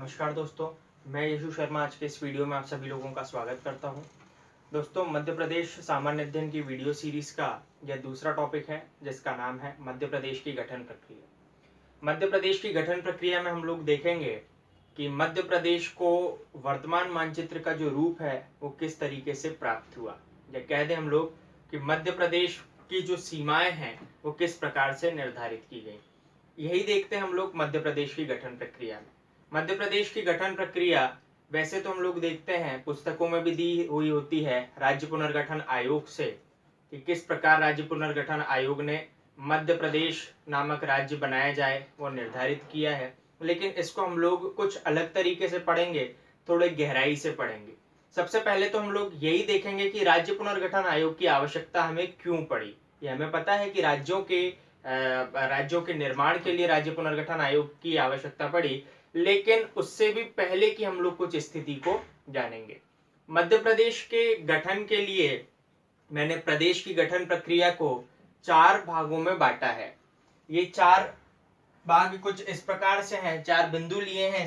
नमस्कार दोस्तों, मैं यशु शर्मा आज के इस वीडियो में आप सभी लोगों का स्वागत करता हूं। दोस्तों, मध्य प्रदेश सामान्य अध्ययन की वीडियो सीरीज का यह दूसरा टॉपिक है जिसका नाम है मध्य प्रदेश की गठन प्रक्रिया। मध्य प्रदेश की गठन प्रक्रिया में हम लोग देखेंगे कि मध्य प्रदेश को वर्तमान मानचित्र का जो रूप है वो किस तरीके से प्राप्त हुआ, या कह दें हम लोग कि मध्य प्रदेश की जो सीमाएं हैं वो किस प्रकार से निर्धारित की गई। यही देखते हैं हम लोग मध्य प्रदेश की गठन प्रक्रिया में। मध्य प्रदेश की गठन प्रक्रिया वैसे तो हम लोग देखते हैं पुस्तकों में भी दी हुई होती है राज्य पुनर्गठन आयोग से, कि किस प्रकार राज्य पुनर्गठन आयोग ने मध्य प्रदेश नामक राज्य बनाया जाए वो निर्धारित किया है। लेकिन इसको हम लोग कुछ अलग तरीके से पढ़ेंगे, थोड़े गहराई से पढ़ेंगे। सबसे पहले तो हम लोग यही देखेंगे कि राज्य पुनर्गठन आयोग की आवश्यकता हमें क्यों पड़ी। ये हमें पता है कि राज्यों के निर्माण के लिए राज्य पुनर्गठन आयोग की आवश्यकता पड़ी, लेकिन उससे भी पहले की हम लोग कुछ स्थिति को जानेंगे। मध्य प्रदेश के गठन के लिए मैंने प्रदेश की गठन प्रक्रिया को 4 भागों में बांटा है। ये 4 भाग कुछ इस प्रकार से हैं, 4 बिंदु लिए हैं।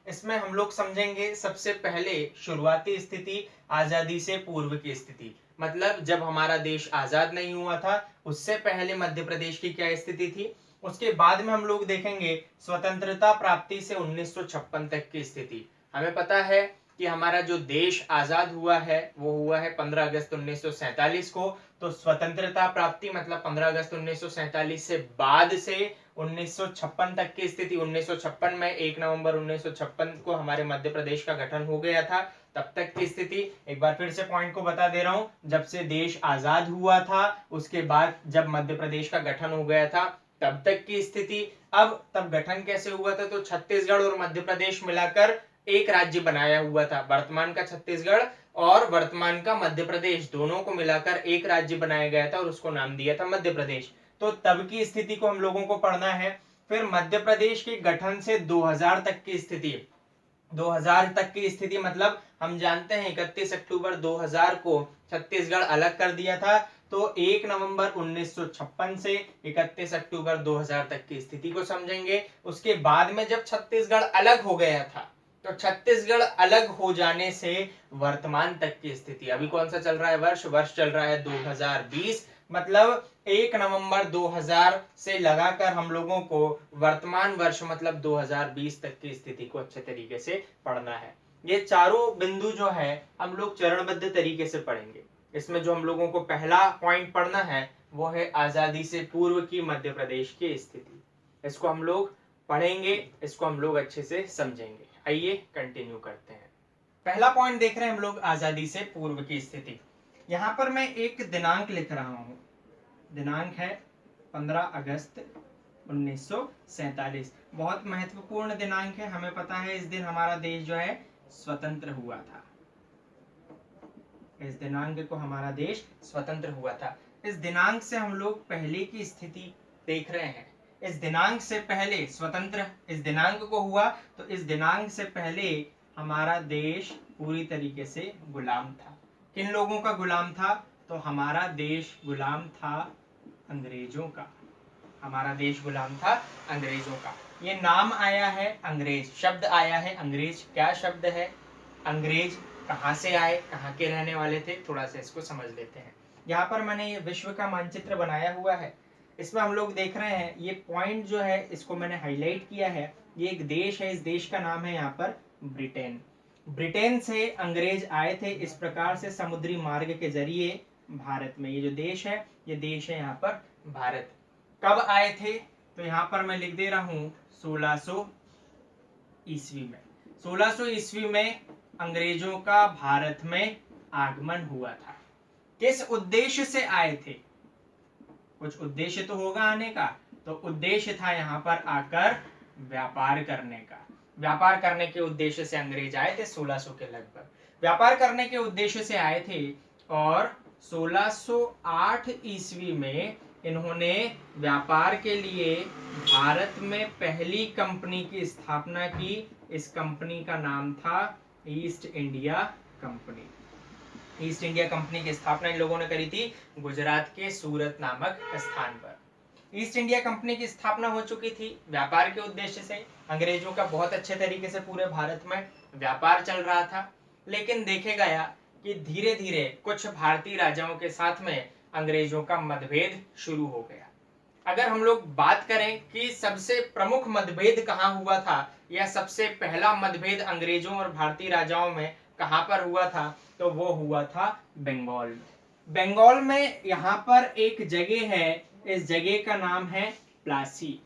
इसमें हम लोग समझेंगे सबसे पहले शुरुआती स्थिति, आजादी से पूर्व की स्थिति, मतलब जब हमारा देश आजाद नहीं हुआ था उससे पहले मध्य प्रदेश की क्या स्थिति थी। उसके बाद में हम लोग देखेंगे स्वतंत्रता प्राप्ति से 1956 तक की स्थिति। हमें पता है कि हमारा जो देश आजाद हुआ है वो हुआ है 15 अगस्त 1947 को। तो स्वतंत्रता प्राप्ति मतलब 15 अगस्त 1947 से बाद से 1956 तक की स्थिति। 1956 में 1 नवंबर 1956 को हमारे मध्य प्रदेश का गठन हो गया था। तब तक की स्थिति एक बार फिर से पॉइंट को बता दे रहा हूं, जब से देश आजाद हुआ था उसके बाद जब मध्य प्रदेश का गठन हो गया था तब तक की स्थिति। अब तब गठन कैसे हुआ था, तो छत्तीसगढ़ और मध्य प्रदेश मिलाकर एक राज्य बनाया हुआ था। वर्तमान का छत्तीसगढ़ और वर्तमान का मध्य प्रदेश दोनों को मिलाकर एक राज्य बनाया गया था और उसको नाम दिया था मध्य प्रदेश। तो तब की स्थिति को हम लोगों को पढ़ना है। फिर मध्य प्रदेश के गठन से 2000 तक की स्थिति। 2000 तक की स्थिति मतलब हम जानते हैं 31 अक्टूबर 2000 को छत्तीसगढ़ अलग कर दिया था। तो 1 नवंबर 1956 से 31 अक्टूबर 2000 तक की स्थिति को समझेंगे। उसके बाद में जब छत्तीसगढ़ अलग हो गया था तो छत्तीसगढ़ अलग हो जाने से वर्तमान तक की स्थिति, अभी कौन सा चल रहा है वर्ष चल रहा है 2020, मतलब 1 नवंबर 2000 से लगाकर हम लोगों को वर्तमान वर्ष मतलब 2020 तक की स्थिति को अच्छे तरीके से पढ़ना है। ये चारों बिंदु जो है हम लोग चरणबद्ध तरीके से पढ़ेंगे। इसमें जो हम लोगों को पहला पॉइंट पढ़ना है वो है आजादी से पूर्व की मध्य प्रदेश की स्थिति। इसको हम लोग पढ़ेंगे, इसको हम लोग अच्छे से समझेंगे। आइए कंटिन्यू करते हैं। पहला पॉइंट देख रहे हैं हम लोग आजादी से पूर्व की स्थिति। यहाँ पर मैं एक दिनांक लिख रहा हूँ, दिनांक है 15 अगस्त 1947। बहुत महत्वपूर्ण दिनांक है। हमें पता है इस दिन हमारा देश जो है स्वतंत्र हुआ था। इस दिनांक को हमारा देश स्वतंत्र हुआ था। इस दिनांक से हम लोग पहले की स्थिति देख रहे हैं। इस दिनांक से पहले स्वतंत्र इस दिनांक को हुआ, तो इस दिनांक से पहले हमारा देश पूरी तरीके से गुलाम था। किन लोगों का गुलाम था, तो हमारा देश गुलाम था अंग्रेजों का। हमारा देश गुलाम था अंग्रेजों का। ये नाम आया है अंग्रेज, शब्द आया है अंग्रेज। क्या शब्द है अंग्रेज, कहाँ से आए, कहाँ के रहने वाले थे, थोड़ा सा इसको समझ लेते हैं। यहाँ पर मैंने ये विश्व का मानचित्र बनाया हुआ है। इसमें हम लोग देख रहे हैं ये पॉइंट जो है इसको मैंने हाईलाइट किया है। ये एक देश है, इस देश का नाम है यहाँ पर ब्रिटेन। ब्रिटेन से अंग्रेज आए थे इस प्रकार से समुद्री मार्ग के जरिए भारत में। ये जो देश है ये देश है यहाँ पर भारत। कब आए थे, तो यहाँ पर मैं लिख दे रहा हूँ 1600 ईस्वी में। 1600 ईस्वी में अंग्रेजों का भारत में आगमन हुआ था। किस उद्देश्य से आए थे, कुछ उद्देश्य तो होगा आने का। तो उद्देश्य था यहाँ पर आकर व्यापार करने का। व्यापार करने के उद्देश्य से अंग्रेज आए थे 1600 के लगभग। व्यापार करने के उद्देश्य से आए थे और 1608 ईस्वी में इन्होंने व्यापार के लिए भारत में पहली कंपनी की स्थापना की। इस कंपनी का नाम था east India company. East India company की स्थापना इन लोगों ने करी थी गुजरात के सूरत नामक स्थान पर। ईस्ट इंडिया कंपनी की स्थापना हो चुकी थी व्यापार के उद्देश्य से। अंग्रेजों का बहुत अच्छे तरीके से पूरे भारत में व्यापार चल रहा था, लेकिन देखे गया कि धीरे धीरे कुछ भारतीय राजाओं के साथ में अंग्रेजों का मतभेद शुरू हो गया। अगर हम लोग बात करें कि सबसे प्रमुख मतभेद कहाँ हुआ था या सबसे पहला मतभेद अंग्रेजों और भारतीय राजाओं में कहाँ पर हुआ था, तो वो हुआ था बंगाल में। बंगाल में यहाँ पर एक जगह है, इस जगह का नाम है प्लासी।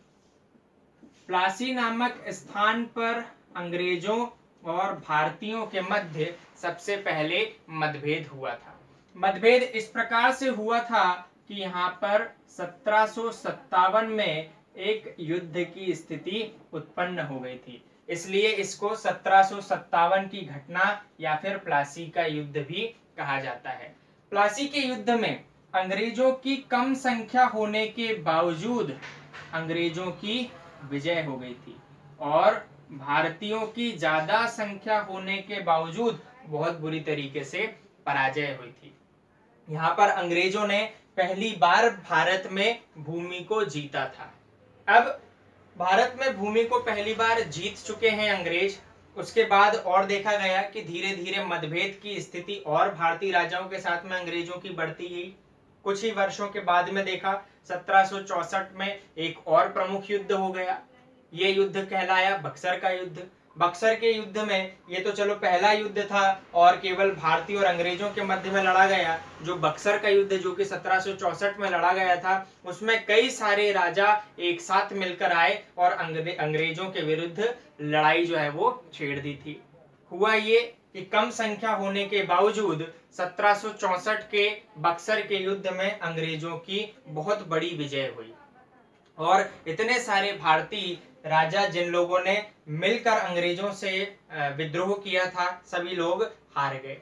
प्लासी नामक स्थान पर अंग्रेजों और भारतीयों के मध्य सबसे पहले मतभेद हुआ था। मतभेद इस प्रकार से हुआ था कि यहाँ पर 1757 में एक युद्ध की स्थिति उत्पन्न हो गई थी, इसलिए इसको 1757 की घटना या फिर प्लासी का युद्ध भी कहा जाता है। प्लासी के युद्ध में अंग्रेजों की कम संख्या होने के बावजूद अंग्रेजों की विजय हो गई थी और भारतीयों की ज्यादा संख्या होने के बावजूद बहुत बुरी तरीके से पराजय हुई थी। यहाँ पर अंग्रेजों ने पहली बार भारत में भूमि को जीता था। अब भारत में भूमि को पहली बार जीत चुके हैं अंग्रेज, उसके बाद और देखा गया कि धीरे धीरे मतभेद की स्थिति और भारतीय राजाओं के साथ में अंग्रेजों की बढ़ती गई। कुछ ही वर्षों के बाद में देखा 1764 में एक और प्रमुख युद्ध हो गया। ये युद्ध कहलाया बक्सर का युद्ध। बक्सर के युद्ध में ये तो चलो पहला युद्ध था और केवल भारतीय और अंग्रेजों के मध्य में लड़ा गया। जो बक्सर का युद्ध जो कि 1764 में लड़ा गया था, उसमें कई सारे राजा एक साथ मिलकर आए और अंग्रेजों के विरुद्ध लड़ाई जो है वो छेड़ दी थी। हुआ ये कि कम संख्या होने के बावजूद 1764 के बक्सर के युद्ध में अंग्रेजों की बहुत बड़ी विजय हुई और इतने सारे भारतीय राजा जिन लोगों ने मिलकर अंग्रेजों से विद्रोह किया था, सभी लोग हार गए।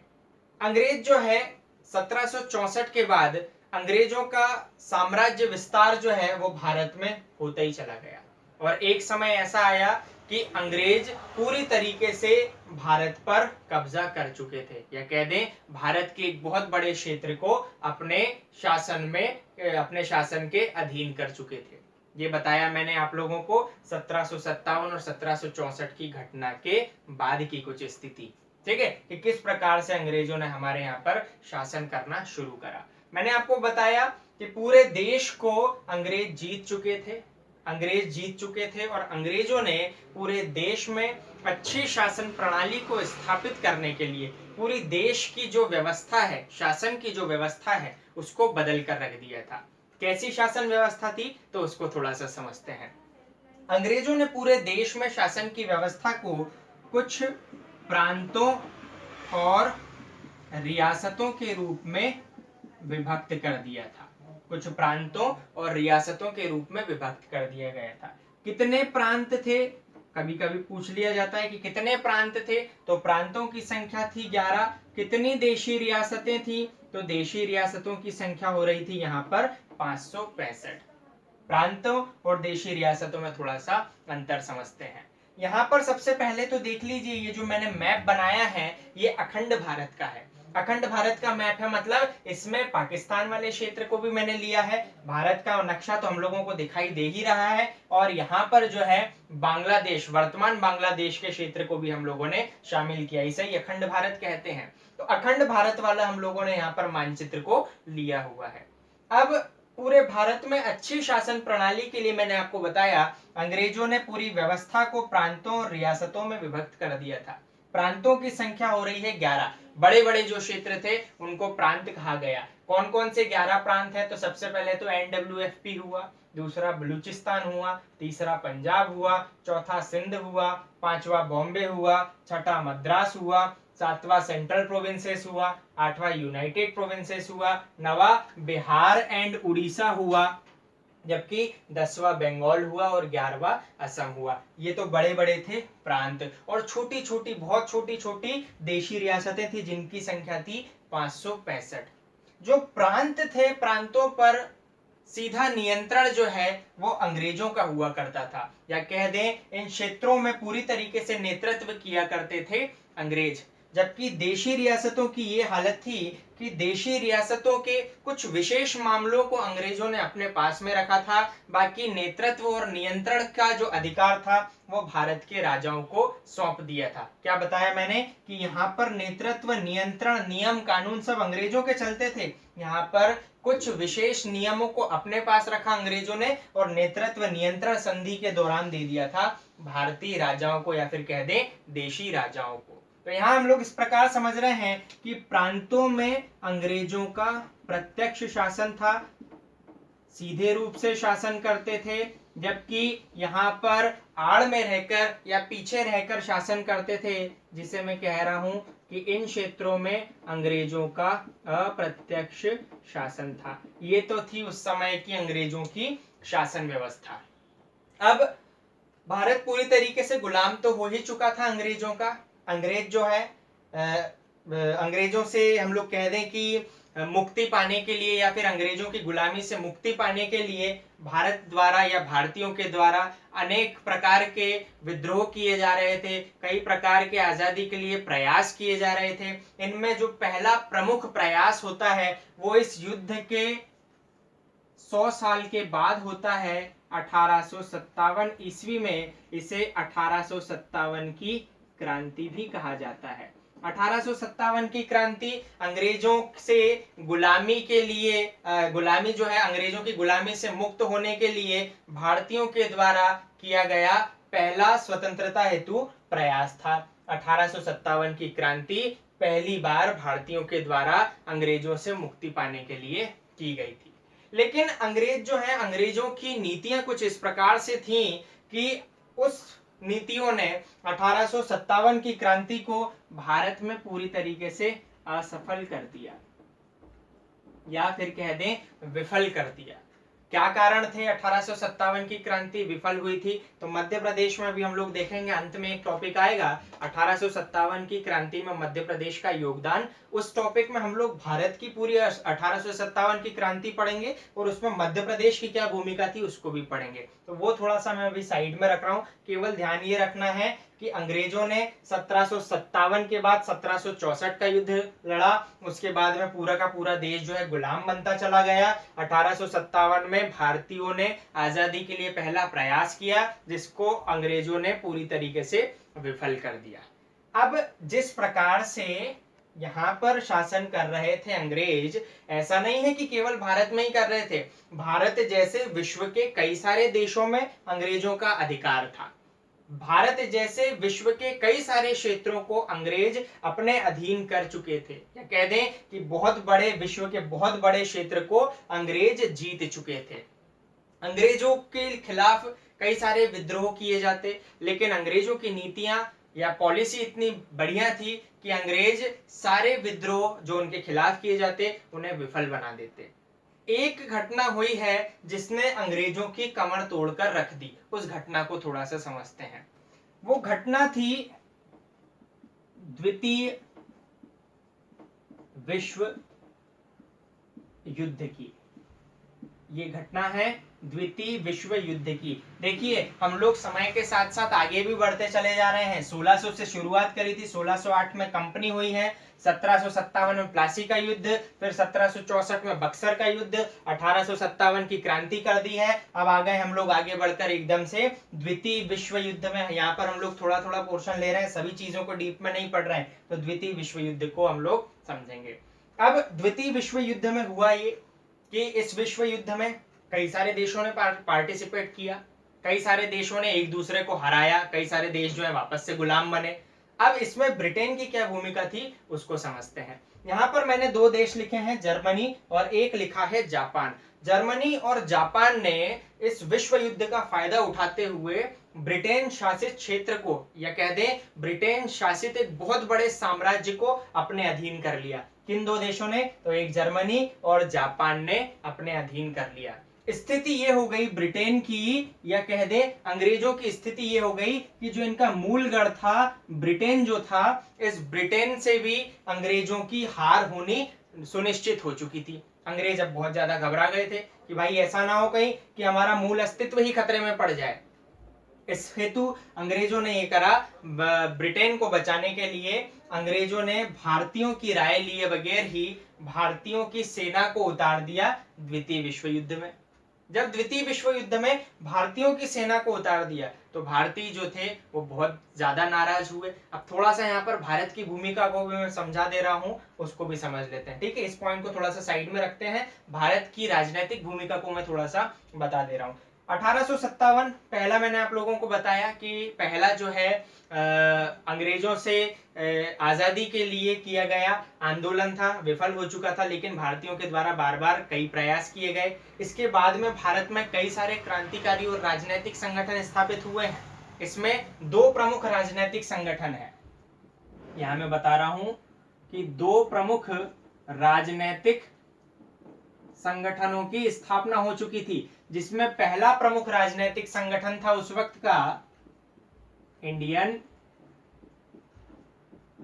अंग्रेज जो है 1764 के बाद अंग्रेजों का साम्राज्य विस्तार जो है वो भारत में होता ही चला गया और एक समय ऐसा आया कि अंग्रेज पूरी तरीके से भारत पर कब्जा कर चुके थे, या कह दें भारत के एक बहुत बड़े क्षेत्र को अपने शासन के अधीन कर चुके थे। ये बताया मैंने आप लोगों को 1757 और 1764 की घटना के बाद की कुछ स्थिति, ठीक है, कि किस प्रकार से अंग्रेजों ने हमारे यहाँ पर शासन करना शुरू करा। मैंने आपको बताया कि पूरे देश को अंग्रेज जीत चुके थे और अंग्रेजों ने पूरे देश में अच्छी शासन प्रणाली को स्थापित करने के लिए पूरी देश की जो व्यवस्था है, शासन की जो व्यवस्था है, उसको बदल कर रख दिया था। कैसी शासन व्यवस्था थी, तो उसको थोड़ा सा समझते हैं। अंग्रेजों ने पूरे देश में शासन की व्यवस्था को कुछ प्रांतों और रियासतों के रूप में विभक्त कर दिया था। कुछ प्रांतों और रियासतों के रूप में विभक्त कर दिया गया था। कितने प्रांत थे, कभी कभी पूछ लिया जाता है कि कितने प्रांत थे, तो प्रांतों की संख्या थी 11। कितनी देशी रियासतें थी, तो देशी रियासतों की संख्या हो रही थी यहाँ पर 565। प्रांतों और देशी रियासतों में थोड़ा सा अंतर समझते हैं। यहाँ पर सबसे पहले तो देख लीजिए, ये जो मैंने मैप बनाया है ये अखंड भारत का है। अखंड भारत का मैप है, मतलब इसमें पाकिस्तान वाले क्षेत्र को भी मैंने लिया है। भारत का नक्शा तो हम लोगों को दिखाई दे ही रहा है और यहाँ पर जो है बांग्लादेश, वर्तमान बांग्लादेश के क्षेत्र को भी हम लोगों ने शामिल किया, इसे ही अखंड भारत कहते हैं। तो अखंड भारत वाला हम लोगों ने यहाँ पर मानचित्र को लिया हुआ है। अब पूरे भारत में अच्छी शासन प्रणाली के लिए मैंने आपको बताया अंग्रेजों ने पूरी व्यवस्था को प्रांतों और रियासतों में विभक्त कर दिया था। प्रांतों की संख्या हो रही है 11। बड़े बड़े जो क्षेत्र थे उनको प्रांत कहा गया। कौन कौन से 11 प्रांत है, तो सबसे पहले तो NWFP हुआ, दूसरा बलूचिस्तान हुआ, तीसरा पंजाब हुआ, चौथा सिंध हुआ, पांचवा बॉम्बे हुआ, छठा मद्रास हुआ, सातवां सेंट्रल प्रोविंसेस हुआ, आठवां यूनाइटेड प्रोविंसेस हुआ, नवा बिहार एंड उड़ीसा हुआ, जबकि 10वां बंगाल हुआ और 11वां असम हुआ। ये तो बड़े बड़े थे प्रांत, और छोटी छोटी, बहुत छोटी छोटी देशी रियासतें थी जिनकी संख्या थी 565। जो प्रांत थे, प्रांतों पर सीधा नियंत्रण जो है वो अंग्रेजों का हुआ करता था, या कह दें इन क्षेत्रों में पूरी तरीके से नेतृत्व किया करते थे अंग्रेज। जबकि देशी रियासतों की ये हालत थी कि देशी रियासतों के कुछ विशेष मामलों को अंग्रेजों ने अपने पास में रखा था, बाकी नेतृत्व और नियंत्रण का जो अधिकार था वो भारत के राजाओं को सौंप दिया था। क्या बताया मैंने कि यहाँ पर नेतृत्व, नियंत्रण, नियम कानून सब अंग्रेजों के चलते थे। यहाँ पर कुछ विशेष नियमों को अपने पास रखा अंग्रेजों ने और नेतृत्व नियंत्रण संधि के दौरान दे दिया था भारतीय राजाओं को, या फिर कह दें देशी राजाओं को। तो यहाँ हम लोग इस प्रकार समझ रहे हैं कि प्रांतों में अंग्रेजों का प्रत्यक्ष शासन था, सीधे रूप से शासन करते थे, जबकि यहाँ पर आड़ में रहकर या पीछे रहकर शासन करते थे, जिसे मैं कह रहा हूं कि इन क्षेत्रों में अंग्रेजों का अप्रत्यक्ष शासन था। ये तो थी उस समय की अंग्रेजों की शासन व्यवस्था। अब भारत पूरी तरीके से गुलाम तो हो ही चुका था अंग्रेजों का। अंग्रेज जो है अंग्रेजों से हम लोग कह दें कि मुक्ति पाने के लिए या फिर अंग्रेजों की गुलामी से मुक्ति पाने के लिए भारत द्वारा या भारतीयों के द्वारा अनेक प्रकार के विद्रोह किए जा रहे थे, कई प्रकार के आजादी के लिए प्रयास किए जा रहे थे। इनमें जो पहला प्रमुख प्रयास होता है वो इस युद्ध के 100 साल के बाद होता है, 1857 ईस्वी में। इसे 1857 की क्रांति भी कहा जाता है। 1857 की क्रांति अंग्रेजों से गुलामी के लिए, गुलामी जो है अंग्रेजों की गुलामी से मुक्त होने के लिए भारतीयों के द्वारा किया गया पहला स्वतंत्रता हेतु प्रयास था। 1857 की क्रांति पहली बार भारतीयों के द्वारा अंग्रेजों से मुक्ति पाने के लिए की गई थी। लेकिन अंग्रेज जो है, अंग्रेजों की नीतियां कुछ इस प्रकार से थीं कि उस नीतियों ने 1857 की क्रांति को भारत में पूरी तरीके से असफल कर दिया, या फिर कह दें विफल कर दिया। क्या कारण थे 1857 की क्रांति विफल हुई थी? तो मध्य प्रदेश में भी हम लोग देखेंगे, अंत में एक टॉपिक आएगा 1857 की क्रांति में मध्य प्रदेश का योगदान। उस टॉपिक में हम लोग भारत की पूरी 1857 की क्रांति पढ़ेंगे और उसमें मध्य प्रदेश की क्या भूमिका थी उसको भी पढ़ेंगे। तो वो थोड़ा सा मैं अभी साइड में रख रहा हूँ। केवल ध्यान ये रखना है कि अंग्रेजों ने 1757 के बाद 1764 का युद्ध लड़ा। उसके बाद में पूरा का पूरा देश जो है गुलाम बनता चला गया। 1857 में भारतीयों ने आजादी के लिए पहला प्रयास किया, जिसको अंग्रेजों ने पूरी तरीके से विफल कर दिया। अब जिस प्रकार से यहाँ पर शासन कर रहे थे अंग्रेज, ऐसा नहीं है कि केवल भारत में ही कर रहे थे। भारत जैसे विश्व के कई सारे देशों में अंग्रेजों का अधिकार था। भारत जैसे विश्व के कई सारे क्षेत्रों को अंग्रेज अपने अधीन कर चुके थे, या कह दें कि बहुत बड़े विश्व के बहुत बड़े क्षेत्र को अंग्रेज जीत चुके थे। अंग्रेजों के खिलाफ कई सारे विद्रोह किए जाते, लेकिन अंग्रेजों की नीतियां या पॉलिसी इतनी बढ़िया थी कि अंग्रेज सारे विद्रोह जो उनके खिलाफ किए जाते उन्हें विफल बना देते। एक घटना हुई है जिसने अंग्रेजों की कमर तोड़कर रख दी। उस घटना को थोड़ा सा समझते हैं। वो घटना थी द्वितीय विश्व युद्ध की। ये घटना है द्वितीय विश्व युद्ध की। देखिए, हम लोग समय के साथ साथ आगे भी बढ़ते चले जा रहे हैं। 1600 से शुरुआत करी थी, 1608 में कंपनी हुई है, 1757 में प्लासी का युद्ध, फिर 1764 में बक्सर का युद्ध, 1857 की क्रांति कर दी है। अब आ गए हम लोग आगे बढ़कर एकदम से द्वितीय विश्व युद्ध में। यहाँ पर हम लोग थोड़ा थोड़ा पोर्शन ले रहे हैं, सभी चीजों को डीप में नहीं पढ़ रहे हैं, तो द्वितीय विश्व युद्ध को हम लोग समझेंगे। अब द्वितीय विश्व युद्ध में हुआ ये कि इस विश्व युद्ध में कई सारे देशों ने पार्टिसिपेट किया, कई सारे देशों ने एक दूसरे को हराया, कई सारे देश जो है वापस से गुलाम बने। अब इसमें ब्रिटेन की क्या भूमिका थी उसको समझते हैं। यहाँ पर मैंने दो देश लिखे हैं, जर्मनी और एक लिखा है जापान। जर्मनी और जापान ने इस विश्व युद्ध का फायदा उठाते हुए ब्रिटेन शासित क्षेत्र को, या कह दें ब्रिटेन शासित एक बहुत बड़े साम्राज्य को अपने अधीन कर लिया। किन दो देशों ने? तो एक जर्मनी और जापान ने अपने अधीन कर लिया। स्थिति ये हो गई ब्रिटेन की, या कह दें अंग्रेजों की स्थिति ये हो गई कि जो इनका मूल गढ़ था ब्रिटेन जो था, इस ब्रिटेन से भी अंग्रेजों की हार होनी सुनिश्चित हो चुकी थी। अंग्रेज अब बहुत ज्यादा घबरा गए थे कि भाई ऐसा ना हो कहीं कि हमारा मूल अस्तित्व ही खतरे में पड़ जाए। इस हेतु अंग्रेजों ने ये करा, ब्रिटेन को बचाने के लिए अंग्रेजों ने भारतीयों की राय लिए बगैर ही भारतीयों की सेना को उतार दिया द्वितीय विश्व युद्ध में। जब द्वितीय विश्व युद्ध में भारतीयों की सेना को उतार दिया तो भारतीय जो थे वो बहुत ज्यादा नाराज हुए। अब थोड़ा सा यहाँ पर भारत की भूमिका को भी मैं समझा दे रहा हूँ, उसको भी समझ लेते हैं। ठीक है, इस पॉइंट को थोड़ा सा साइड में रखते हैं, भारत की राजनीतिक भूमिका को मैं थोड़ा सा बता दे रहा हूँ। 1857 पहला मैंने आप लोगों को बताया कि पहला जो है अंग्रेजों से आजादी के लिए किया गया आंदोलन था, विफल हो चुका था, लेकिन भारतीयों के द्वारा बार बार कई प्रयास किए गए। इसके बाद में भारत में कई सारे क्रांतिकारी और राजनीतिक संगठन स्थापित हुए हैं। इसमें दो प्रमुख राजनीतिक संगठन है, यहां मैं बता रहा हूं कि दो प्रमुख राजनीतिक संगठनों की स्थापना हो चुकी थी, जिसमें पहला प्रमुख राजनीतिक संगठन था उस वक्त का इंडियन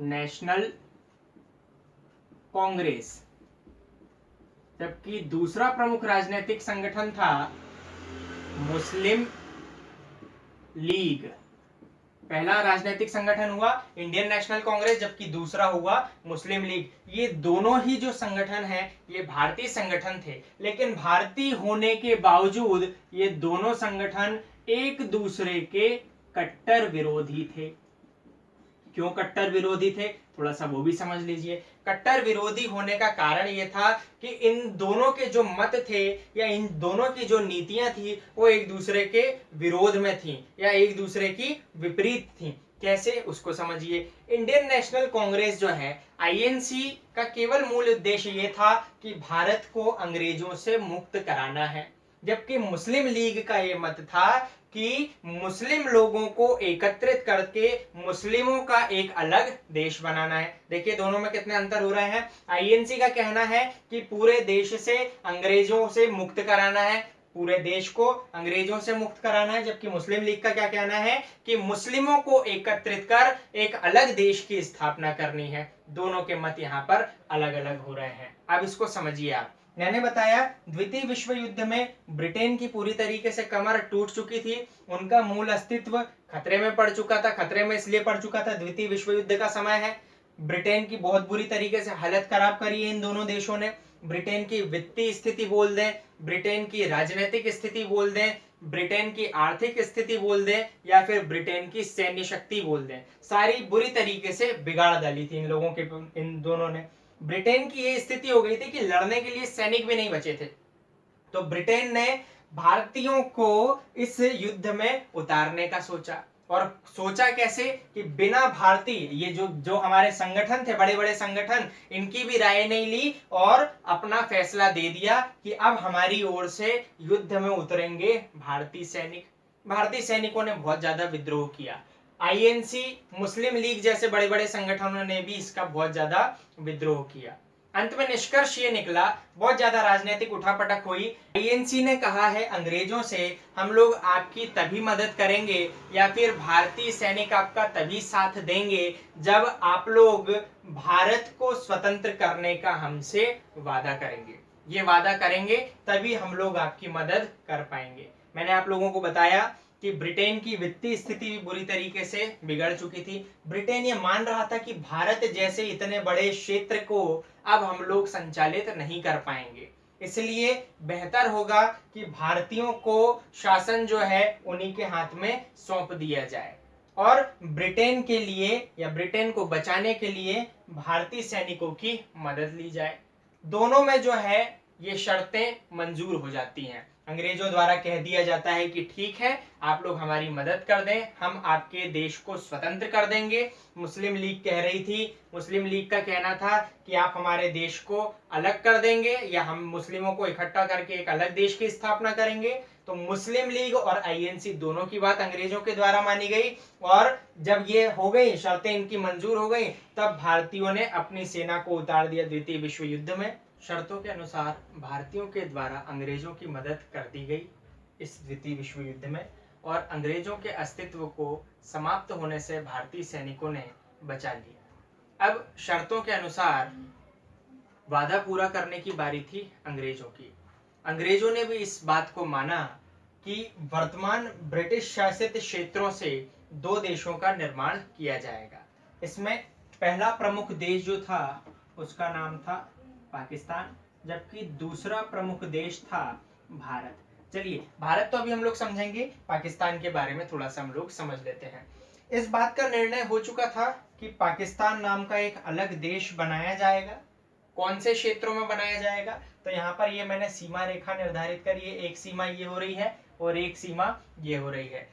नेशनल कांग्रेस, जबकि दूसरा प्रमुख राजनीतिक संगठन था मुस्लिम लीग। पहला राजनीतिक संगठन हुआ इंडियन नेशनल कांग्रेस, जबकि दूसरा हुआ मुस्लिम लीग। ये दोनों ही जो संगठन हैं ये भारतीय संगठन थे, लेकिन भारतीय होने के बावजूद ये दोनों संगठन एक दूसरे के कट्टर विरोधी थे। क्यों कट्टर विरोधी थे, थोड़ा सा वो भी समझ लीजिए। कट्टर विरोधी होने का कारण ये था कि इन दोनों के जो मत थे या इन दोनों की जो नीतियां थी वो एक दूसरे के विरोध में थी या एक दूसरे की विपरीत थी। कैसे, उसको समझिए। इंडियन नेशनल कांग्रेस जो है आईएनसी का केवल मूल उद्देश्य ये था कि भारत को अंग्रेजों से मुक्त कराना है, जबकि मुस्लिम लीग का ये मत था कि मुस्लिम लोगों को एकत्रित करके मुस्लिमों का एक अलग देश बनाना है। देखिए दोनों में कितने अंतर हो रहे हैं। आईएनसी का कहना है कि पूरे देश से अंग्रेजों से मुक्त कराना है, पूरे देश को अंग्रेजों से मुक्त कराना है, जबकि मुस्लिम लीग का क्या कहना है कि मुस्लिमों को एकत्रित कर एक अलग देश की स्थापना करनी है। दोनों के मत यहाँ पर अलग अलग हो रहे हैं। अब इसको समझिए आप। मैंने बताया द्वितीय विश्व युद्ध में ब्रिटेन की पूरी तरीके से कमर टूट चुकी थी, उनका मूल अस्तित्व खतरे में पड़ चुका था। खतरे में इसलिए पड़ चुका था, द्वितीय विश्व युद्ध का समय है, ब्रिटेन की बहुत बुरी तरीके से हालत खराब करी है इन दोनों देशों ने। ब्रिटेन की वित्तीय स्थिति बोल दें, ब्रिटेन की राजनीतिक स्थिति बोल दें, ब्रिटेन की आर्थिक स्थिति बोल दें, या फिर ब्रिटेन की सैन्य शक्ति बोल दें, सारी बुरी तरीके से बिगाड़ डाली थी इन लोगों के, इन दोनों ने। ब्रिटेन की ये स्थिति हो गई थी कि लड़ने के लिए सैनिक भी नहीं बचे थे, तो ब्रिटेन ने भारतीयों को इस युद्ध में उतारने का सोचा। और सोचा कैसे कि बिना भारतीय, ये जो हमारे संगठन थे, बड़े बड़े संगठन, इनकी भी राय नहीं ली और अपना फैसला दे दिया कि अब हमारी ओर से युद्ध में उतरेंगे भारतीय सैनिक। भारतीय सैनिकों ने बहुत ज्यादा विद्रोह किया। आईएनसी, मुस्लिम लीग जैसे बड़े बड़े संगठनों ने भी इसका बहुत ज्यादा विद्रोह किया। अंत में निष्कर्ष ये निकला, बहुत ज्यादा राजनीतिक उठापटक हुई। आईएनसी ने कहा है अंग्रेजों से, हम लोग आपकी तभी मदद करेंगे या फिर भारतीय सैनिक आपका तभी साथ देंगे जब आप लोग भारत को स्वतंत्र करने का हमसे वादा करेंगे। ये वादा करेंगे तभी हम लोग आपकी मदद कर पाएंगे। मैंने आप लोगों को बताया कि ब्रिटेन की वित्तीय स्थिति भी बुरी तरीके से बिगड़ चुकी थी। ब्रिटेन ये मान रहा था कि भारत जैसे इतने बड़े क्षेत्र को अब हम लोग संचालित नहीं कर पाएंगे, इसलिए बेहतर होगा कि भारतीयों को शासन जो है उन्हीं के हाथ में सौंप दिया जाए और ब्रिटेन के लिए या ब्रिटेन को बचाने के लिए भारतीय सैनिकों की मदद ली जाए। दोनों में जो है ये शर्तें मंजूर हो जाती हैं। अंग्रेजों द्वारा कह दिया जाता है कि ठीक है, आप लोग हमारी मदद कर दें, हम आपके देश को स्वतंत्र कर देंगे। मुस्लिम लीग कह रही थी, मुस्लिम लीग का कहना था कि आप हमारे देश को अलग कर देंगे या हम मुस्लिमों को इकट्ठा करके एक अलग देश की स्थापना करेंगे। तो मुस्लिम लीग और आईएनसी दोनों की बात अंग्रेजों के द्वारा मानी गई और जब ये हो गई, शर्तें इनकी मंजूर हो गई, तब भारतीयों ने अपनी सेना को उतार दिया द्वितीय विश्व युद्ध में। शर्तों के अनुसार भारतीयों के द्वारा अंग्रेजों की मदद कर दी गई इस द्वितीय विश्व युद्ध में और अंग्रेजों के अस्तित्व को समाप्त होने से भारतीय सैनिकों ने बचा लिया। अब शर्तों के अनुसार वादा पूरा करने की बारी थी अंग्रेजों की। अंग्रेजों ने भी इस बात को माना कि वर्तमान ब्रिटिश शासित क्षेत्रों से दो देशों का निर्माण किया जाएगा। इसमें पहला प्रमुख देश जो था उसका नाम था पाकिस्तान, जबकि दूसरा प्रमुख देश था भारत। चलिए, भारत तो अभी हम लोग समझेंगे, पाकिस्तान के बारे में थोड़ा सा हम लोग समझ लेते हैं। इस बात का निर्णय हो चुका था कि पाकिस्तान नाम का एक अलग देश बनाया जाएगा। कौन से क्षेत्रों में बनाया जाएगा? तो यहाँ पर ये मैंने सीमा रेखा निर्धारित करी है। एक सीमा ये हो रही है और एक सीमा ये हो रही है।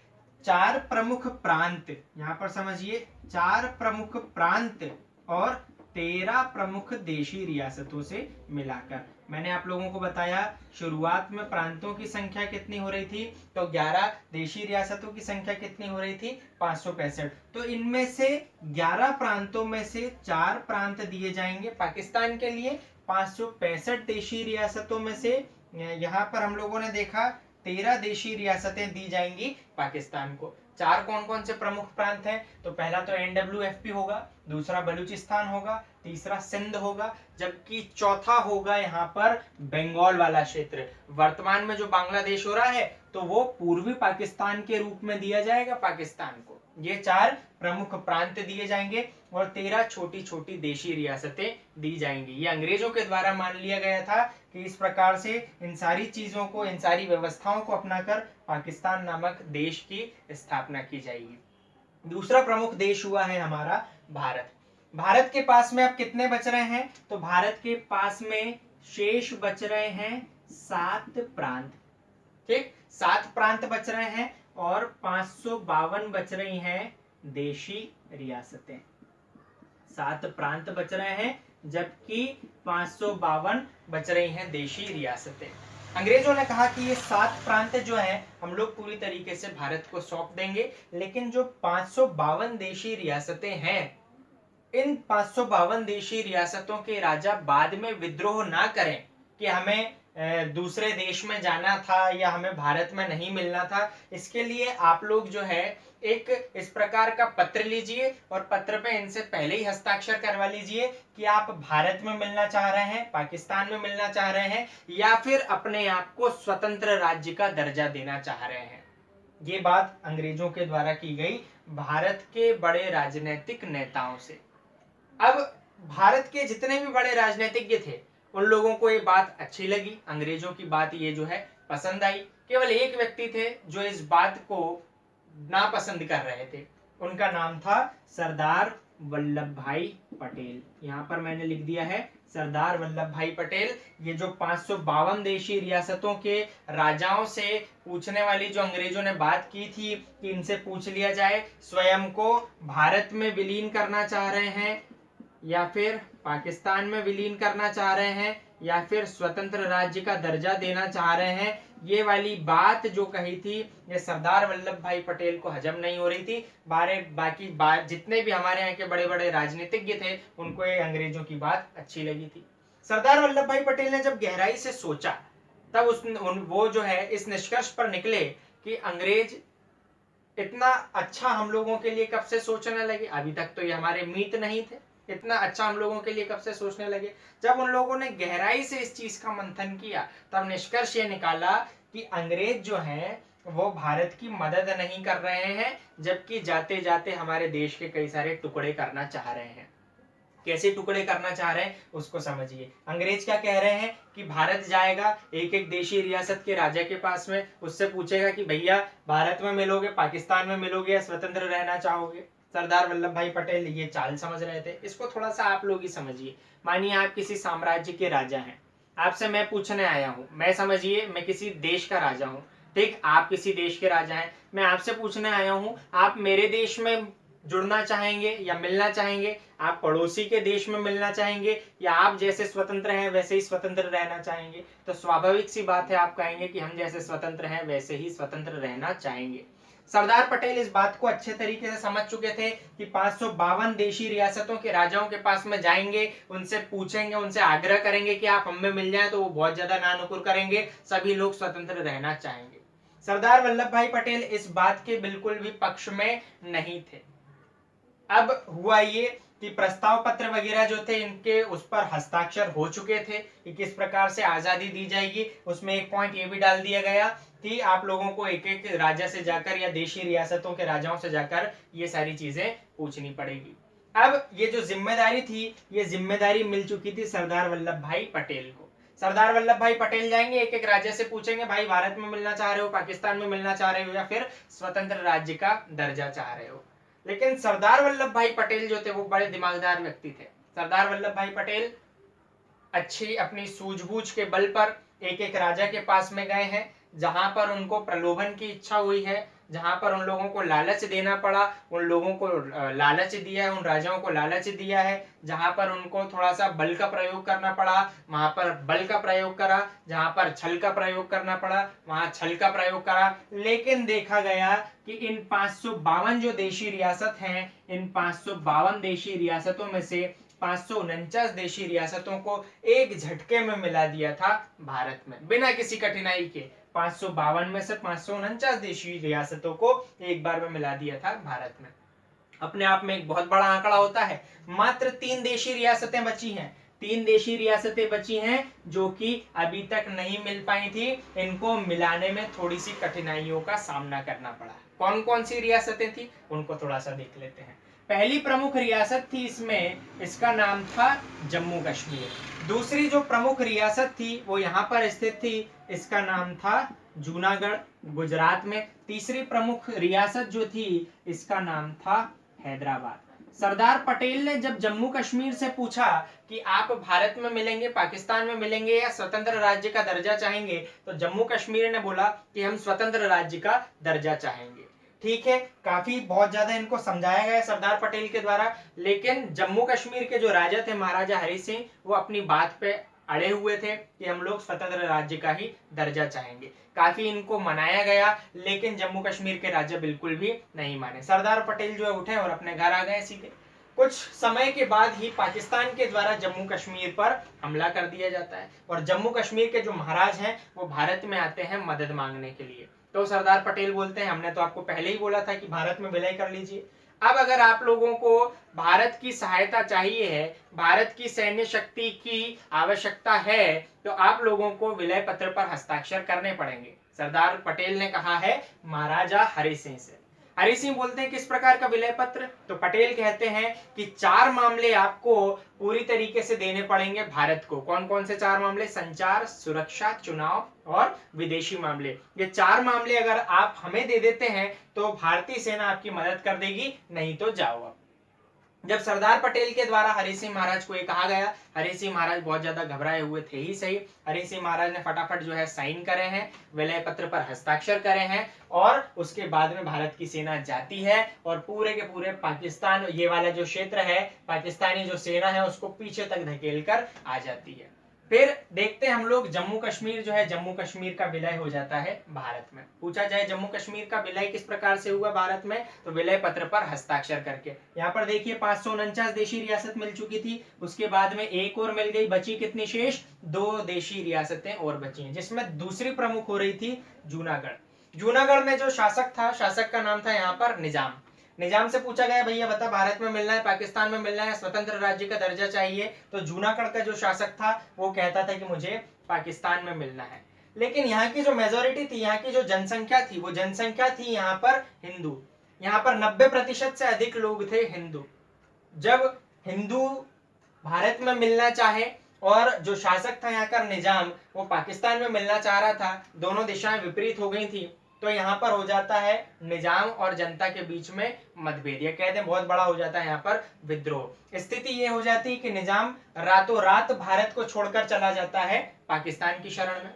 4 प्रमुख प्रांत, यहाँ पर समझिए, 4 प्रमुख प्रांत और 13 प्रमुख देशी रियासतों से मिलाकर। मैंने आप लोगों को बताया शुरुआत में प्रांतों की संख्या कितनी हो रही थी, तो 11, देशी रियासतों की संख्या कितनी हो रही थी, 565। तो इनमें से 11 प्रांतों में से 4 प्रांत दिए जाएंगे पाकिस्तान के लिए। 565 देशी रियासतों में से यहाँ पर हम लोगों ने देखा 13 देशी रियासतें दी जाएंगी पाकिस्तान को। 4 कौन कौन से प्रमुख प्रांत हैं? तो पहला तो NWFP होगा, दूसरा बलूचिस्तान होगा, तीसरा सिंध होगा, जबकि चौथा होगा यहाँ पर बंगाल वाला क्षेत्र। वर्तमान में जो बांग्लादेश हो रहा है तो वो पूर्वी पाकिस्तान के रूप में दिया जाएगा पाकिस्तान को। ये 4 प्रमुख प्रांत दिए जाएंगे और 13 छोटी छोटी देशी रियासतें दी जाएंगी। ये अंग्रेजों के द्वारा मान लिया गया था कि इस प्रकार से इन सारी चीजों को, इन सारी व्यवस्थाओं को अपनाकर पाकिस्तान नामक देश की स्थापना की जाएगी। दूसरा प्रमुख देश हुआ है हमारा भारत। भारत के पास में अब कितने बच रहे हैं? तो भारत के पास में शेष बच रहे हैं 7 प्रांत। ठीक, 7 प्रांत बच रहे हैं और 552 बच रही हैं देशी रियासतें। 7 प्रांत बच रहे हैं जबकि 552 बच रही हैं देशी रियासतें। अंग्रेजों ने कहा कि ये 7 प्रांत जो हैं हम लोग पूरी तरीके से भारत को सौंप देंगे, लेकिन जो 552 देशी रियासतें हैं, इन 552 देशी रियासतों के राजा बाद में विद्रोह ना करें कि हमें दूसरे देश में जाना था या हमें भारत में नहीं मिलना था। इसके लिए आप लोग जो है एक इस प्रकार का पत्र लीजिए और पत्र पे इनसे पहले ही हस्ताक्षर करवा लीजिए कि आप भारत में मिलना चाह रहे हैं, पाकिस्तान में मिलना चाह रहे हैं, या फिर अपने आप को स्वतंत्र राज्य का दर्जा देना चाह रहे हैं। ये बात अंग्रेजों के द्वारा की गई भारत के बड़े राजनीतिक नेताओं से। अब भारत के जितने भी बड़े राजनीतिज्ञ थे उन लोगों को ये बात अच्छी लगी, अंग्रेजों की बात ये जो है पसंद आई। केवल एक व्यक्ति थे जो इस बात को नापसंद कर रहे थे, उनका नाम था सरदार वल्लभ भाई पटेल। यहाँ पर मैंने लिख दिया है सरदार वल्लभ भाई पटेल। ये जो 552 देशी रियासतों के राजाओं से पूछने वाली जो अंग्रेजों ने बात की थी कि इनसे पूछ लिया जाए स्वयं को भारत में विलीन करना चाह रहे हैं या फिर पाकिस्तान में विलीन करना चाह रहे हैं या फिर स्वतंत्र राज्य का दर्जा देना चाह रहे हैं, ये वाली बात जो कही थी ये सरदार वल्लभ भाई पटेल को हजम नहीं हो रही थी। बाकी जितने भी हमारे यहाँ के बड़े बड़े राजनीतिज्ञ थे उनको ये अंग्रेजों की बात अच्छी लगी थी। सरदार वल्लभ भाई पटेल ने जब गहराई से सोचा तब वो जो है इस निष्कर्ष पर निकले कि अंग्रेज इतना अच्छा हम लोगों के लिए कब से सोचने लगे, अभी तक तो ये हमारे मित नहीं थे, इतना अच्छा हम लोगों के लिए कब से सोचने लगे। जब उन लोगों ने गहराई से इस चीज का मंथन किया तब निष्कर्ष ये निकाला कि अंग्रेज जो हैं वो भारत की मदद नहीं कर रहे हैं, जबकि जाते जाते हमारे देश के कई सारे टुकड़े करना चाह रहे हैं। कैसे टुकड़े करना चाह रहे हैं उसको समझिए। अंग्रेज क्या कह रहे हैं कि भारत जाएगा एक एक देशी रियासत के राजा के पास में, उससे पूछेगा कि भैया भारत में मिलोगे, पाकिस्तान में मिलोगे या स्वतंत्र रहना चाहोगे। सरदार वल्लभ भाई पटेल ये चाल समझ रहे थे। इसको थोड़ा सा आप लोग ही समझिए। मानिए आप किसी साम्राज्य के राजा हैं, आपसे मैं पूछने आया हूँ, मैं समझिए मैं किसी देश का राजा हूँ, ठीक, आप किसी देश के राजा हैं, मैं आपसे पूछने आया हूँ आप मेरे देश में जुड़ना चाहेंगे या मिलना चाहेंगे, आप पड़ोसी के देश में मिलना चाहेंगे या आप जैसे स्वतंत्र हैं वैसे ही स्वतंत्र रहना चाहेंगे। तो स्वाभाविक सी बात है आप कहेंगे कि हम जैसे स्वतंत्र हैं वैसे ही स्वतंत्र रहना चाहेंगे। सरदार पटेल इस बात को अच्छे तरीके से समझ चुके थे कि 552 देशी रियासतों के राजाओं के पास में जाएंगे, उनसे पूछेंगे, उनसे आग्रह करेंगे कि आप हम में मिल जाएं तो वो बहुत ज्यादा नानुकुर करेंगे, सभी लोग स्वतंत्र रहना चाहेंगे। सरदार वल्लभ भाई पटेल इस बात के बिल्कुल भी पक्ष में नहीं थे। अब हुआ ये कि प्रस्ताव पत्र वगैरह जो थे इनके उस पर हस्ताक्षर हो चुके थे कि किस प्रकार से आजादी दी जाएगी। उसमें एक पॉइंट ये भी डाल दिया गया कि आप लोगों को एक एक राजा से जाकर या देशी रियासतों के राजाओं से जाकर ये सारी चीजें पूछनी पड़ेगी। अब ये जो जिम्मेदारी थी, ये जिम्मेदारी मिल चुकी थी सरदार वल्लभ भाई पटेल को। सरदार वल्लभ भाई पटेल जाएंगे, एक एक राज्य से पूछेंगे भाई भारत में मिलना चाह रहे हो, पाकिस्तान में मिलना चाह रहे हो, या फिर स्वतंत्र राज्य का दर्जा चाह रहे हो। लेकिन सरदार वल्लभ भाई पटेल जो थे वो बड़े दिमागदार व्यक्ति थे। सरदार वल्लभ भाई पटेल अच्छी अपनी सूझबूझ के बल पर एक एक राजा के पास में गए हैं, जहां पर उनको प्रलोभन की इच्छा हुई है, जहां पर उन लोगों को लालच देना पड़ा, उन लोगों को लालच दिया है, उन राजाओं को लालच दिया है। जहां पर उनको थोड़ा सा बल का प्रयोग करना पड़ा, वहां पर बल का प्रयोग करा, जहां पर छल का प्रयोग करना पड़ा, वहां छल का प्रयोग करा। लेकिन देखा गया कि इन 552 जो देशी रियासत हैं, इन 552 देशी रियासतों में से 549 देशी रियासतों को एक झटके में मिला दिया था भारत में, बिना किसी कठिनाई के। 552 में से 549 देशी रियासतों को एक बार में मिला दिया था भारत में। अपने आप में एक बहुत बड़ा आंकड़ा होता है। मात्र 3 देशी रियासतें बची हैं, 3 देशी रियासतें बची हैं जो कि अभी तक नहीं मिल पाई थी। इनको मिलाने में थोड़ी सी कठिनाइयों का सामना करना पड़ा। कौन कौन सी रियासतें थी उनको थोड़ा सा देख लेते हैं। पहली प्रमुख रियासत थी इसमें, इसका नाम था जम्मू कश्मीर। दूसरी जो प्रमुख रियासत थी वो यहाँ पर स्थित थी, इसका नाम था जूनागढ़, गुजरात में। तीसरी प्रमुख रियासत जो थी इसका नाम था हैदराबाद। सरदार पटेल ने जब जम्मू कश्मीर से पूछा कि आप भारत में मिलेंगे, पाकिस्तान में मिलेंगे, या स्वतंत्र राज्य का दर्जा चाहेंगे, तो जम्मू कश्मीर ने बोला कि हम स्वतंत्र राज्य का दर्जा चाहेंगे। ठीक है, काफी बहुत ज्यादा इनको समझाया गया सरदार पटेल के द्वारा, लेकिन जम्मू कश्मीर के जो राजा थे महाराजा हरि सिंह, वो अपनी बात पे अड़े हुए थे कि हम लोग स्वतंत्र राज्य का ही दर्जा चाहेंगे। काफी इनको मनाया गया, लेकिन जम्मू कश्मीर के राजा बिल्कुल भी नहीं माने। सरदार पटेल जो है उठे और अपने घर आ गए सीधे। कुछ समय के बाद ही पाकिस्तान के द्वारा जम्मू कश्मीर पर हमला कर दिया जाता है, और जम्मू कश्मीर के जो महाराज हैं वो भारत में आते हैं मदद मांगने के लिए। तो सरदार पटेल बोलते हैं हमने तो आपको पहले ही बोला था कि भारत में विलय कर लीजिए। अब अगर आप लोगों को भारत की सहायता चाहिए है, भारत की सैन्य शक्ति की आवश्यकता है, तो आप लोगों को विलय पत्र पर हस्ताक्षर करने पड़ेंगे। सरदार पटेल ने कहा है महाराजा हरि सिंह से। हरि सिंह बोलते हैं किस प्रकार का विलय पत्र, तो पटेल कहते हैं कि 4 मामले आपको पूरी तरीके से देने पड़ेंगे भारत को। कौन कौन से 4 मामले? संचार, सुरक्षा, चुनाव और विदेशी मामले। ये 4 मामले अगर आप हमें दे देते हैं तो भारतीय सेना आपकी मदद कर देगी, नहीं तो जाओ अब। जब सरदार पटेल के द्वारा हरि सिंह महाराज को ये कहा गया, हरि सिंह महाराज बहुत ज्यादा घबराए हुए थे ही सही। हरि सिंह महाराज ने फटाफट जो है साइन करे हैं, विलय पत्र पर हस्ताक्षर करे हैं, और उसके बाद में भारत की सेना जाती है और पूरे के पूरे पाकिस्तान, ये वाला जो क्षेत्र है, पाकिस्तानी जो सेना है उसको पीछे तक धकेल कर आ जाती है। फिर देखते हैं हम लोग जम्मू कश्मीर जो है, जम्मू कश्मीर का विलय हो जाता है भारत में। पूछा जाए जम्मू कश्मीर का विलय किस प्रकार से हुआ भारत में, तो विलय पत्र पर हस्ताक्षर करके। यहाँ पर देखिए 549 देशी रियासत मिल चुकी थी, उसके बाद में एक और मिल गई, बची कितनी शेष? 2 देशी रियासतें और बची हैं, जिसमें दूसरी प्रमुख हो रही थी जूनागढ़। जूनागढ़ में जो शासक था, शासक का नाम था यहाँ पर निजाम। निजाम से पूछा गया भैया बता भारत में मिलना है, पाकिस्तान में मिलना है, स्वतंत्र राज्य का दर्जा चाहिए, तो जूनागढ़ का जो शासक था वो कहता था कि मुझे पाकिस्तान में मिलना है। लेकिन यहाँ की जो मेजोरिटी थी, यहाँ की जो जनसंख्या थी, वो जनसंख्या थी यहाँ पर हिंदू। यहाँ पर 90% से अधिक लोग थे हिंदू। जब हिंदू भारत में मिलना चाहे और जो शासक था यहाँ का निजाम, वो पाकिस्तान में मिलना चाह रहा था, दोनों दिशाएं विपरीत हो गई थी, तो यहाँ पर हो जाता है निजाम और जनता के बीच में मतभेद, या कहते हैं बहुत बड़ा हो जाता है यहाँ पर विद्रोह। स्थिति ये हो जाती है कि निजाम रातों रात भारत को छोड़कर चला जाता है पाकिस्तान की शरण में।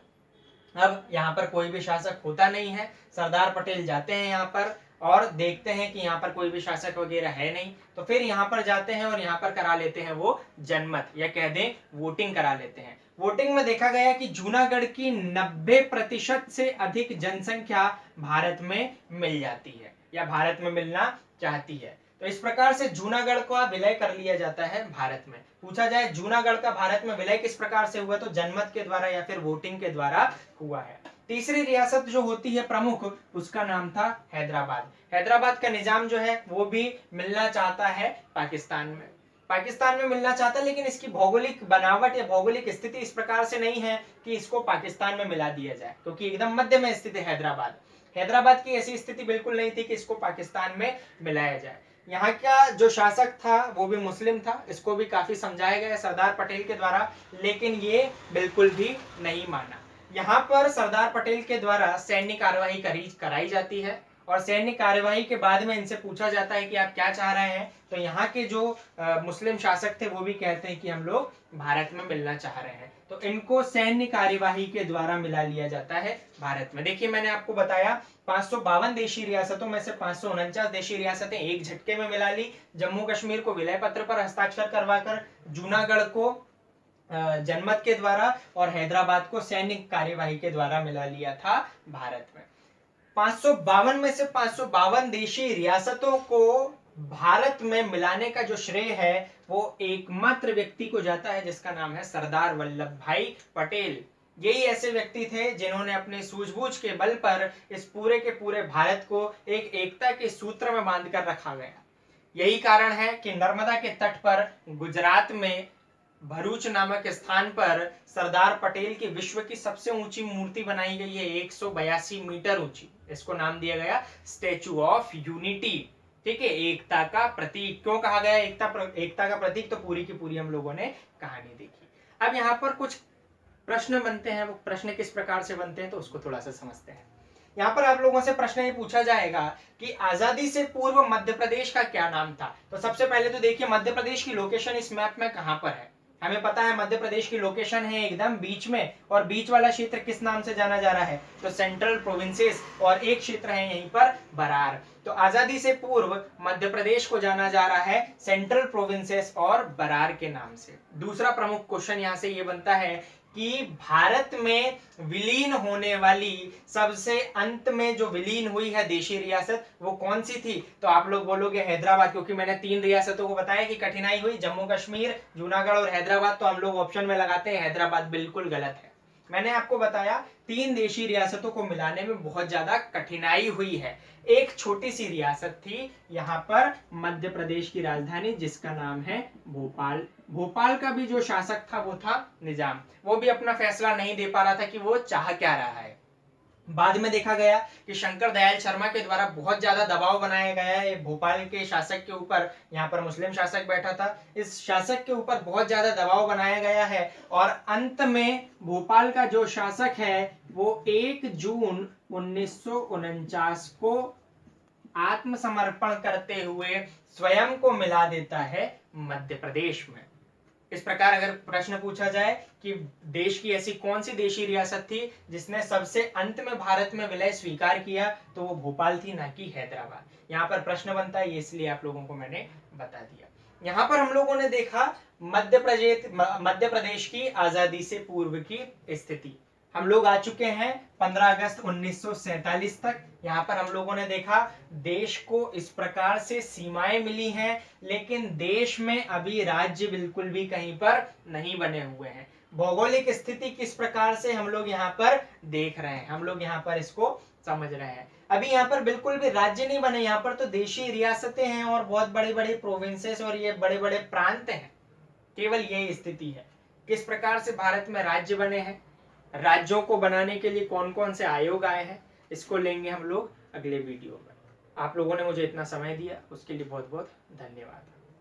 अब यहाँ पर कोई भी शासक होता नहीं है, सरदार पटेल जाते हैं यहाँ पर और देखते हैं कि यहाँ पर कोई भी शासक वगैरह है नहीं, तो फिर यहाँ पर जाते हैं और यहाँ पर करा लेते हैं वो जनमत, या कह दें वोटिंग करा लेते हैं। वोटिंग में देखा गया कि जूनागढ़ की 90% से अधिक जनसंख्या भारत में मिल जाती है, या भारत में मिलना चाहती है। तो इस प्रकार से जूनागढ़ का विलय कर लिया जाता है भारत में। पूछा जाए जूनागढ़ का भारत में विलय किस प्रकार से हुआ, तो जनमत के द्वारा या फिर वोटिंग के द्वारा हुआ है। तीसरी रियासत जो होती है प्रमुख, उसका नाम था हैदराबाद। हैदराबाद का निजाम जो है वो भी मिलना चाहता है पाकिस्तान में। पाकिस्तान में मिलना चाहता है, लेकिन इसकी भौगोलिक बनावट या भौगोलिक स्थिति इस प्रकार से नहीं है कि इसको पाकिस्तान में मिला दिया जाए, क्योंकि एकदम मध्य में स्थित है हैदराबाद। हैदराबाद की ऐसी स्थिति बिल्कुल नहीं थी कि इसको पाकिस्तान में मिलाया जाए। यहाँ का जो शासक था वो भी मुस्लिम था, इसको भी काफी समझाया गया सरदार पटेल के द्वारा, लेकिन ये बिल्कुल भी नहीं माना। यहाँ पर सरदार पटेल के द्वारा सैन्य कार्यवाही कराई जाती है और सैन्य कार्यवाही के बाद में इनसे पूछा जाता है कि आप क्या चाह रहे हैं, तो यहाँ के जो मुस्लिम शासक थे वो भी कहते हैं कि हम लोग भारत में मिलना चाह रहे हैं, तो इनको सैन्य कार्यवाही के द्वारा मिला लिया जाता है भारत में। देखिए मैंने आपको बताया 552 देशी रियासतों में से 549 देशी रियासतें एक झटके में मिला ली। जम्मू कश्मीर को विलय पत्र पर हस्ताक्षर करवाकर, जूनागढ़ को जनमत के द्वारा और हैदराबाद को सैन्य कार्यवाही के द्वारा मिला लिया था भारत में। 552 में से 552 देशी रियासतों को भारत में मिलाने का जो श्रेय है वो एकमात्र व्यक्ति को जाता है जिसका नाम है सरदार वल्लभ भाई पटेल। यही ऐसे व्यक्ति थे जिन्होंने अपने सूझबूझ के बल पर इस पूरे के पूरे भारत को एक एकता के सूत्र में बांधकर रखा गया। यही कारण है कि नर्मदा के तट पर गुजरात में भरूच नामक स्थान पर सरदार पटेल की विश्व की सबसे ऊंची मूर्ति बनाई गई है, 182 मीटर ऊंची। इसको नाम दिया गया स्टैचू ऑफ यूनिटी। ठीक है, एकता का प्रतीक। क्यों कहा गया एकता का प्रतीक? तो पूरी की पूरी हम लोगों ने कहानी देखी। अब यहाँ पर कुछ प्रश्न बनते हैं, वो प्रश्न किस प्रकार से बनते हैं तो उसको थोड़ा सा समझते हैं। यहाँ पर आप लोगों से प्रश्न ये पूछा जाएगा कि आजादी से पूर्व मध्य प्रदेश का क्या नाम था। तो सबसे पहले तो देखिए मध्य प्रदेश की लोकेशन इस मैप में कहाँ पर है। हमें पता है मध्य प्रदेश की लोकेशन है एकदम बीच में, और बीच वाला क्षेत्र किस नाम से जाना जा रहा है? तो सेंट्रल प्रोविंसेस, और एक क्षेत्र है यहीं पर बरार। तो आजादी से पूर्व मध्य प्रदेश को जाना जा रहा है सेंट्रल प्रोविंसेस और बरार के नाम से। दूसरा प्रमुख क्वेश्चन यहाँ से ये बनता है कि भारत में विलीन होने वाली सबसे अंत में जो विलीन हुई है देशी रियासत वो कौन सी थी? तो आप लोग बोलोगे हैदराबाद, क्योंकि मैंने 3 रियासतों को बताया कि कठिनाई हुई, जम्मू कश्मीर, जूनागढ़ और हैदराबाद, तो हम लोग ऑप्शन में लगाते हैं हैदराबाद। बिल्कुल गलत है। मैंने आपको बताया 3 देशी रियासतों को मिलाने में बहुत ज्यादा कठिनाई हुई है। एक छोटी सी रियासत थी यहाँ पर मध्य प्रदेश की राजधानी जिसका नाम है भोपाल। भोपाल का भी जो शासक था वो था निजाम। वो भी अपना फैसला नहीं दे पा रहा था कि वो चाह क्या रहा है। बाद में देखा गया कि शंकर दयाल शर्मा के द्वारा बहुत ज्यादा दबाव बनाया गया है भोपाल के शासक के ऊपर। यहाँ पर मुस्लिम शासक बैठा था, इस शासक के ऊपर बहुत ज्यादा दबाव बनाया गया है और अंत में भोपाल का जो शासक है वो 1 जून 1949 को आत्मसमर्पण करते हुए स्वयं को मिला देता है मध्य प्रदेश में। इस प्रकार अगर प्रश्न पूछा जाए कि देश की ऐसी कौन सी देशी रियासत थी जिसने सबसे अंत में भारत में विलय स्वीकार किया, तो वो भोपाल थी, ना कि हैदराबाद। यहाँ पर प्रश्न बनता है, इसलिए आप लोगों को मैंने बता दिया। यहाँ पर हम लोगों ने देखा मध्य प्रदेश की आजादी से पूर्व की स्थिति। हम लोग आ चुके हैं 15 अगस्त 1947 तक। यहाँ पर हम लोगों ने देखा देश को इस प्रकार से सीमाएं मिली हैं, लेकिन देश में अभी राज्य बिल्कुल भी कहीं पर नहीं बने हुए हैं। भौगोलिक स्थिति किस प्रकार से हम लोग यहाँ पर देख रहे हैं, हम लोग यहाँ पर इसको समझ रहे हैं। अभी यहाँ पर बिल्कुल भी राज्य नहीं बने, यहाँ पर तो देशी रियासतें हैं और बहुत बड़े बड़े प्रोविंसेस और ये बड़े बड़े प्रांत हैं। केवल यही स्थिति है। किस प्रकार से भारत में राज्य बने हैं, राज्यों को बनाने के लिए कौन कौन से आयोग आए हैं, इसको लेंगे हम लोग अगले वीडियो में। आप लोगों ने मुझे इतना समय दिया उसके लिए बहुत बहुत धन्यवाद।